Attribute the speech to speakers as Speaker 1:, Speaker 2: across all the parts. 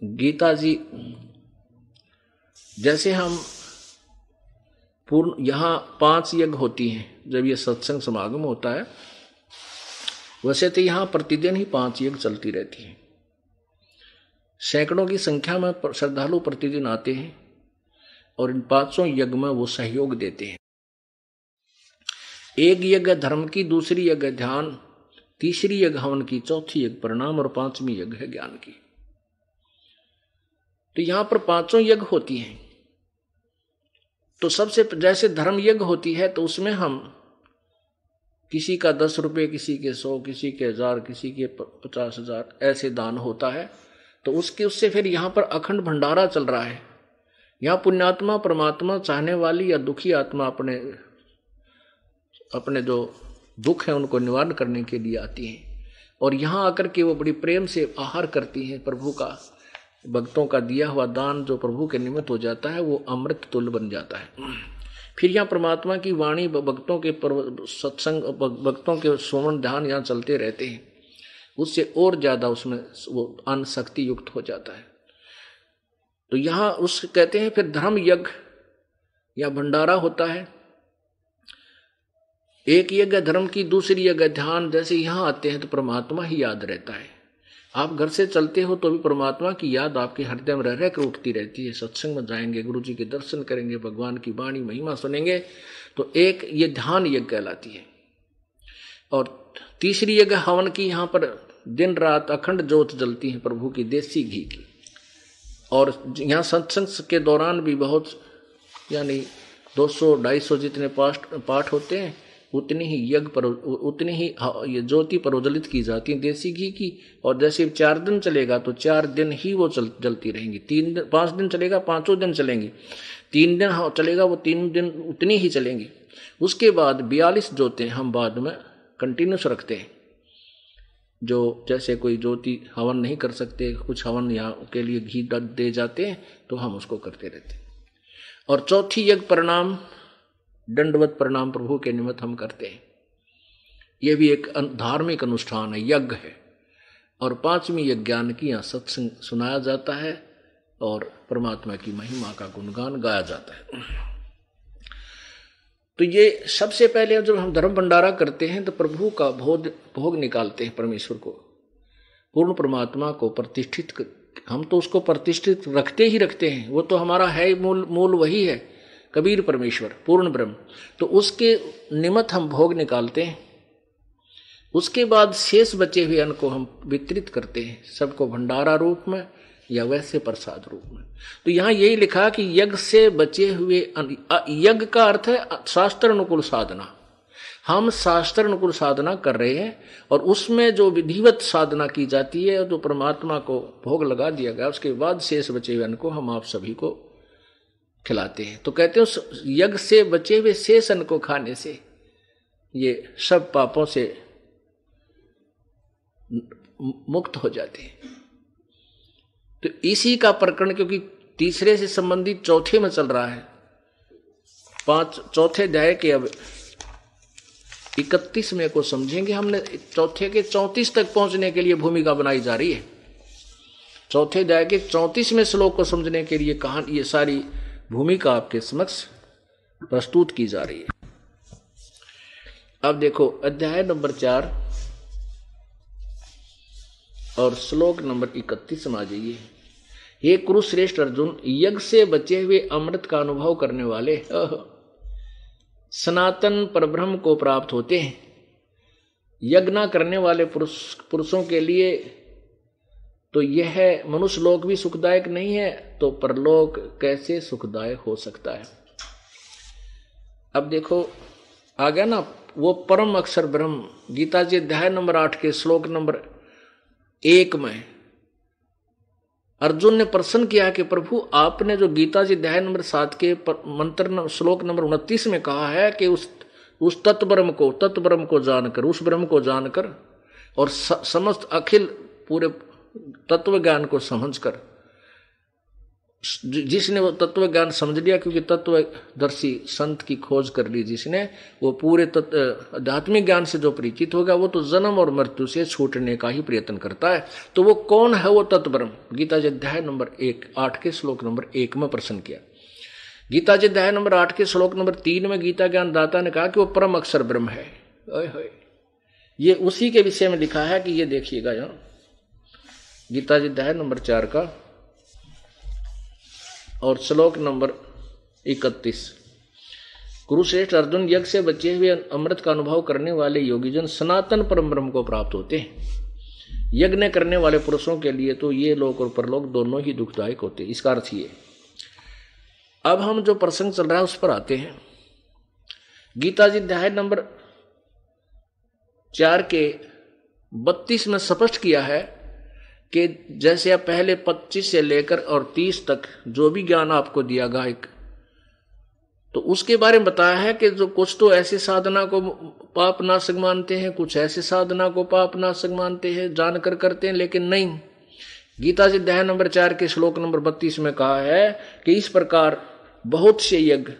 Speaker 1: गीता जी, जैसे हम पूर्ण यहाँ 5 यज्ञ होती हैं जब ये सत्संग समागम होता है, वैसे तो यहाँ प्रतिदिन ही 5 यज्ञ चलती रहती है। सैकड़ों की संख्या में श्रद्धालु प्रतिदिन आते हैं और इन 5 यज्ञ में वो सहयोग देते हैं। एक यज्ञ धर्म की, दूसरी यज्ञ ध्यान, तीसरी यज्ञ हवन की, चौथी यज्ञ प्रणाम और 5वीं यज्ञ है ज्ञान की। तो यहां पर 5 यज्ञ होती हैं। तो सबसे जैसे धर्म यज्ञ होती है तो उसमें हम किसी का 10 रुपये, किसी के 100, किसी के 1000, किसी के 50,000 ऐसे दान होता है। तो उससे फिर यहाँ पर अखंड भंडारा चल रहा है। यहाँ पुण्यात्मा परमात्मा चाहने वाली या दुखी आत्मा अपने जो दुख है उनको निवारण करने के लिए आती हैं और यहाँ आकर के वो बड़ी प्रेम से आहार करती हैं। प्रभु का, भक्तों का दिया हुआ दान जो प्रभु के निमित्त हो जाता है वो अमृत तुल्य बन जाता है। फिर यहाँ परमात्मा की वाणी, भक्तों के सत्संग, भक्तों के सुमन ध्यान यहाँ चलते रहते हैं, उससे और ज्यादा उसमें वो अन्न शक्ति युक्त हो जाता है। तो यहाँ उस कहते हैं फिर धर्म यज्ञ या भंडारा होता है। एक यज्ञ धर्म की, दूसरी यज्ञ ध्यान। जैसे यहाँ आते हैं तो परमात्मा ही याद रहता है। आप घर से चलते हो तो भी परमात्मा की याद आपके हृदय में रह रह कर उठती रहती है। सत्संग में जाएंगे, गुरु जी के दर्शन करेंगे, भगवान की वाणी महिमा सुनेंगे, तो एक ये ध्यान यज्ञ कहलाती है। और तीसरी यज्ञ हवन की, यहाँ पर दिन रात अखंड ज्योत जलती है प्रभु की देसी घी की। और यहाँ सत्संग के दौरान भी बहुत, यानी 200-250 जितने पाठ होते हैं उतनी ही उतनी ही ये ज्योति प्रोज्वलित की जाती है देसी घी की। और जैसे 4 दिन चलेगा तो 4 दिन ही वो जलती रहेंगी। 5 दिन चलेगा, 5 दिन चलेंगी। 3 दिन चलेगा, वो 3 दिन उतनी ही चलेंगी। उसके बाद 42 ज्योतें हम बाद में कंटिन्यूस रखते हैं। जो जैसे कोई ज्योति हवन नहीं कर सकते, कुछ हवन यहाँ के लिए घी दे जाते हैं तो हम उसको करते रहते हैं। और चौथी यज्ञ प्रणाम, दंडवत प्रणाम प्रभु के निमित्त हम करते हैं। यह भी एक धार्मिक अनुष्ठान है, यज्ञ है। और 5वीं यज्ञ ज्ञान की, यहाँ सत्संग सुनाया जाता है और परमात्मा की महिमा का गुणगान गाया जाता है। तो ये सबसे पहले जब हम धर्म भंडारा करते हैं तो प्रभु का भोग निकालते हैं। परमेश्वर को, पूर्ण परमात्मा को प्रतिष्ठित, हम तो उसको प्रतिष्ठित रखते ही रखते हैं। वो तो हमारा है, मूल वही है, कबीर परमेश्वर, पूर्ण ब्रह्म। तो उसके निमित्त हम भोग निकालते हैं। उसके बाद शेष बचे हुए अन्न को हम वितरित करते हैं, सबको भंडारा रूप में या वैसे प्रसाद रूप में। तो यहाँ यही लिखा कि यज्ञ से बचे हुए अन्न, यज्ञ का अर्थ है शास्त्र अनुकूल साधना। हम शास्त्र अनुकूल साधना कर रहे हैं और उसमें जो विधिवत साधना की जाती है, जो परमात्मा को भोग लगा दिया गया, उसके बाद शेष बचे हुए अन्न को हम आप सभी को खिलाते हैं। तो कहते हैं यज्ञ से बचे हुए शेष अन्न को खाने से ये सब पापों से मुक्त हो जाते हैं। तो इसी का प्रकरण, क्योंकि तीसरे से संबंधित चौथे में चल रहा है, चौथे अध्याय के अब 31वें को समझेंगे। हमने चौथे के 34 तक पहुंचने के लिए भूमिका बनाई जा रही है। चौथे अध्याय के 34वें श्लोक को समझने के लिए कहानी, ये सारी भूमिका आपके समक्ष प्रस्तुत की जा रही है। अब देखो अध्याय नंबर 4 और श्लोक नंबर 31 में आ जाइए। हे कुरुश्रेष्ठ अर्जुन, यज्ञ से बचे हुए अमृत का अनुभव करने वाले सनातन परब्रह्म को प्राप्त होते हैं। यज्ञ न करने वाले पुरुषों के लिए तो यह मनुष्य लोक भी सुखदायक नहीं है, तो परलोक कैसे सुखदायक हो सकता है। अब देखो आ गया ना वो परम अक्षर ब्रह्म। गीता जी अध्याय नंबर 8 के श्लोक नंबर 1 में अर्जुन ने प्रश्न किया कि प्रभु आपने जो गीता जी अध्याय नंबर 7 के मंत्र श्लोक नंबर 29 में कहा है कि उस तत्ब्रह्म को जानकर, उस ब्रह्म को जानकर और समस्त अखिल पूरे तत्व ज्ञान को समझकर जिसने वो तत्व ज्ञान समझ लिया, क्योंकि तत्वदर्शी संत की खोज कर ली जिसने, वो पूरे आध्यात्मिक ज्ञान से जो परिचित होगा वो तो जन्म और मृत्यु से छूटने का ही प्रयत्न करता है। तो वो कौन है वो तत्ब्रह्म? गीता जी अध्याय नंबर 8 के श्लोक नंबर 1 में प्रश्न किया। गीता जी अध्याय नंबर 8 के श्लोक नंबर 3 में गीता ज्ञान दाता ने कहा कि वो परम अक्षर ब्रह्म है। ये उसी के विषय में लिखा है कि ये देखिएगा यहाँ गीता जी अध्याय नंबर 4 का और श्लोक नंबर 31। कुरुश्रेष्ठ अर्जुन, यज्ञ से बचे हुए अमृत का अनुभव करने वाले योगीजन सनातन परम ब्रह्म को प्राप्त होते हैं। यज्ञ करने वाले पुरुषों के लिए तो ये लोक और परलोक दोनों ही दुखदायक होते हैं। इसका अर्थ ये। अब हम जो प्रसंग चल रहा है उस पर आते हैं। गीता जी अध्याय नंबर 4 के 32 में स्पष्ट किया है कि जैसे आप पहले 25 से लेकर और 30 तक जो भी ज्ञान आपको दिया गायक, तो उसके बारे में बताया है कि जो कुछ तो ऐसे साधना को पाप नाशक मानते हैं, कुछ ऐसे साधना को पाप नाशक मानते हैं, जानकर करते हैं, लेकिन नहीं। गीता जी अध्याय नंबर 4 के श्लोक नंबर 32 में कहा है कि इस प्रकार बहुत से यज्ञ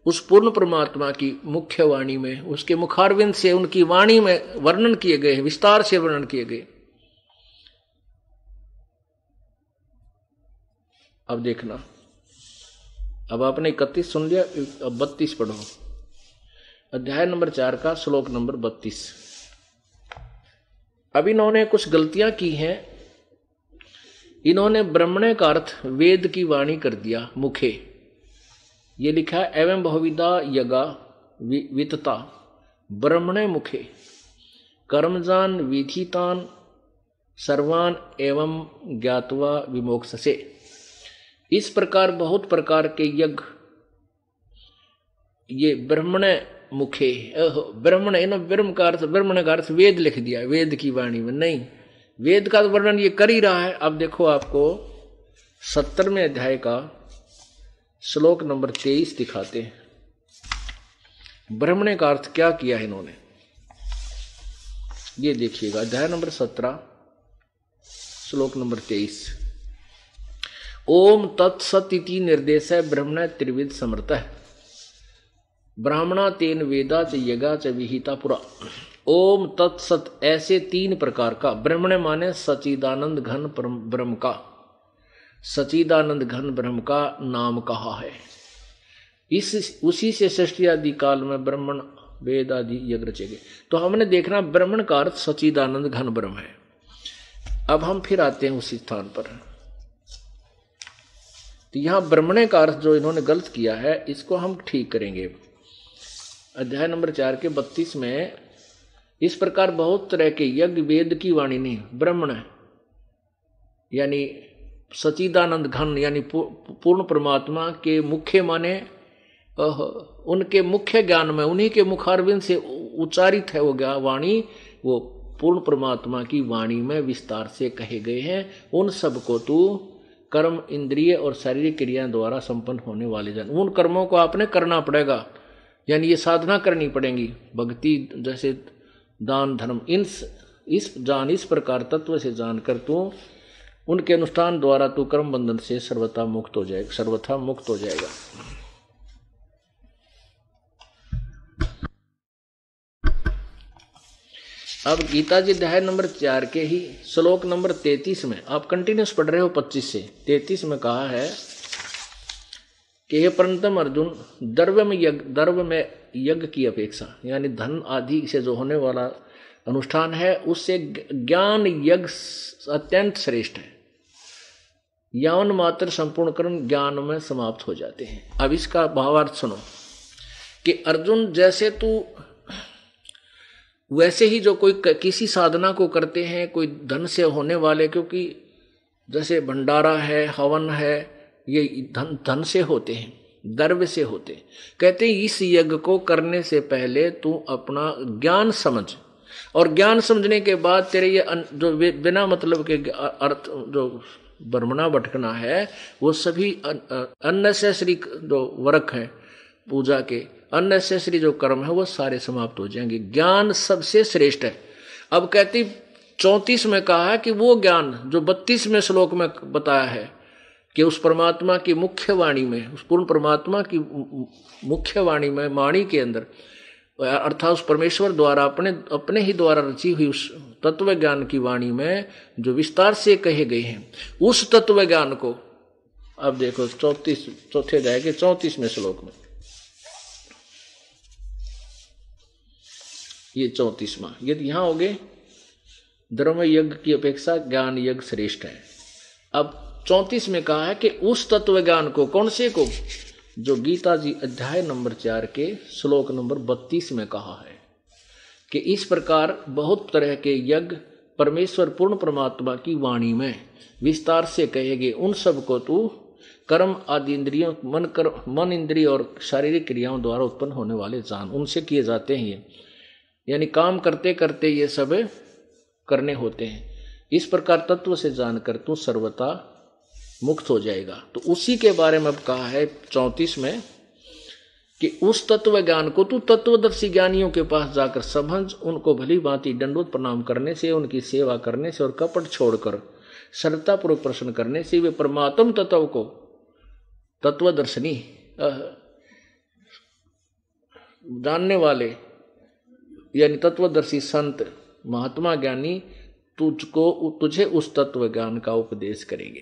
Speaker 1: उस पूर्ण परमात्मा की मुख्य वाणी में, उसके मुखारविंद से, उनकी वाणी में वर्णन किए गए हैं, विस्तार से वर्णन किए गए। अब देखना, अब आपने 31 सुन लिया, अब 32 पढ़ो। अध्याय नंबर 4 का श्लोक नंबर 32। अब इन्होंने कुछ गलतियां की हैं। इन्होंने ब्रह्मणे का अर्थ वेद की वाणी कर दिया, मुखे। ये लिखा है एवं बहुविधा यगा वितता ब्रह्मणे मुखे कर्मजान विधितान सर्वान एवं ज्ञात्वा विमोक्षसे। इस प्रकार बहुत प्रकार के यज्ञ ये ब्रह्मण मुखे, ब्रह्मण इन ब्रह्म का अर्थ वेद लिख दिया, वेद की वाणी में नहीं। वेद का वर्णन ये कर ही रहा है। अब देखो आपको 70वें अध्याय का श्लोक नंबर 23 दिखाते हैं। ब्रह्मण का अर्थ क्या किया है इन्होंने, ये देखिएगा। अध्याय नंबर 17 श्लोक नंबर 23। ओम तत्सत इति निर्देश है ब्रह्मण त्रिविध समर्थ है ब्राह्मणा तेन वेदा च यज्ञा च विहिता पुरा। ओम तत्सत, ऐसे 3 प्रकार का, ब्रह्मण माने सचिदानंद घन ब्रह्म का, सचिदानंद घन ब्रह्म का नाम कहा है। उसी से सृष्टि आदि काल में ब्रह्मण वेद आदि यज्ञ रचे गए। तो हमने देखना ब्रह्मण का अर्थ सचिदानंद घन ब्रह्म है। अब हम फिर आते हैं उसी स्थान पर। तो यहां ब्रह्मणे का अर्थ जो इन्होंने गलत किया है इसको हम ठीक करेंगे। अध्याय नंबर 4 के 32 में इस प्रकार बहुत तरह के यज्ञ वेद की वाणी नहीं, ब्रह्मण यानी सचिदानंद घन यानी पूर्ण परमात्मा के मुख्य माने उनके मुख्य ज्ञान में, उन्हीं के मुखारविंद से उच्चारित है वो वाणी, वो पूर्ण परमात्मा की वाणी में विस्तार से कहे गए हैं। उन सब को तू कर्म इंद्रिय और शारीरिक क्रियाओं द्वारा संपन्न होने वाले जन, उन कर्मों को आपने करना पड़ेगा, यानी ये साधना करनी पड़ेगी, भक्ति जैसे दान धर्म, इस प्रकार तत्व से जानकर तू उनके अनुष्ठान द्वारा तू कर्म बंधन से सर्वथा मुक्त हो जाएगा। अब गीता जी अध्याय नंबर 4 के ही श्लोक नंबर 33 में आप कंटिन्यूस पढ़ रहे हो 25 से 33 में कहा है कि हे परंतम अर्जुन, द्रव्य में यज्ञ की अपेक्षा यानी धन आदि से जो होने वाला अनुष्ठान है उससे ज्ञान यज्ञ अत्यंत श्रेष्ठ है। यौन मात्र संपूर्ण कर्म ज्ञान में समाप्त हो जाते हैं। अब इसका भावार्थ सुनो कि अर्जुन जैसे तू वैसे ही जो कोई किसी साधना को करते हैं, कोई धन से होने वाले, क्योंकि जैसे भंडारा है, हवन है, ये धन से होते हैं, द्रव्य से होते हैं। कहते हैं इस यज्ञ को करने से पहले तू अपना ज्ञान समझ, और ज्ञान समझने के बाद तेरे ये जो बिना मतलब के अर्थ जो ब्रह्मणा भटकना है वो सभी अननेसेसरी जो वर्क है पूजा के, अननेसेसरी जो कर्म है वो सारे समाप्त हो जाएंगे। ज्ञान सबसे श्रेष्ठ है। अब कहती 34 में कहा है कि वो ज्ञान जो 32वें श्लोक में बताया है कि उस परमात्मा की मुख्य वाणी में, उस पूर्ण परमात्मा की मुख्य वाणी में, वाणी के अंदर, अर्थात उस परमेश्वर द्वारा अपने ही द्वारा रची हुई उस तत्व ज्ञान की वाणी में जो विस्तार से कहे गए हैं, उस तत्व ज्ञान को अब देखो 34 चौथे अध्याय के 34वें श्लोक में, ये 34वां, यदि यहां हो गए धर्म यज्ञ की अपेक्षा ज्ञान यज्ञ श्रेष्ठ है। अब 34 में कहा है कि उस तत्व ज्ञान को, कौन से को, जो गीता जी अध्याय नंबर 4 के श्लोक नंबर 32 में कहा है कि इस प्रकार बहुत तरह के यज्ञ परमेश्वर पूर्ण परमात्मा की वाणी में विस्तार से कहेगे, उन सब को तू कर्म आदि इंद्रियों, मन इंद्रिय और शारीरिक क्रियाओं द्वारा उत्पन्न होने वाले जान, उनसे किए जाते हैं ये, यानी काम करते करते ये सब करने होते हैं। इस प्रकार तत्व से जानकर तू सर्वथा मुक्त हो जाएगा। तो उसी के बारे में अब कहा है 34 में कि उस तत्व ज्ञान को तू तत्वदर्शी ज्ञानियों के पास जाकर समझ, उनको भली भांति दंडवत प्रणाम करने से, उनकी सेवा करने से और कपट छोड़कर सरलतापूर्वक प्रश्न करने से वे परमात्म तत्व को, तत्वदर्शनी जानने वाले यानी तत्वदर्शी संत महात्मा ज्ञानी तुझे उस तत्व ज्ञान का उपदेश करेंगे।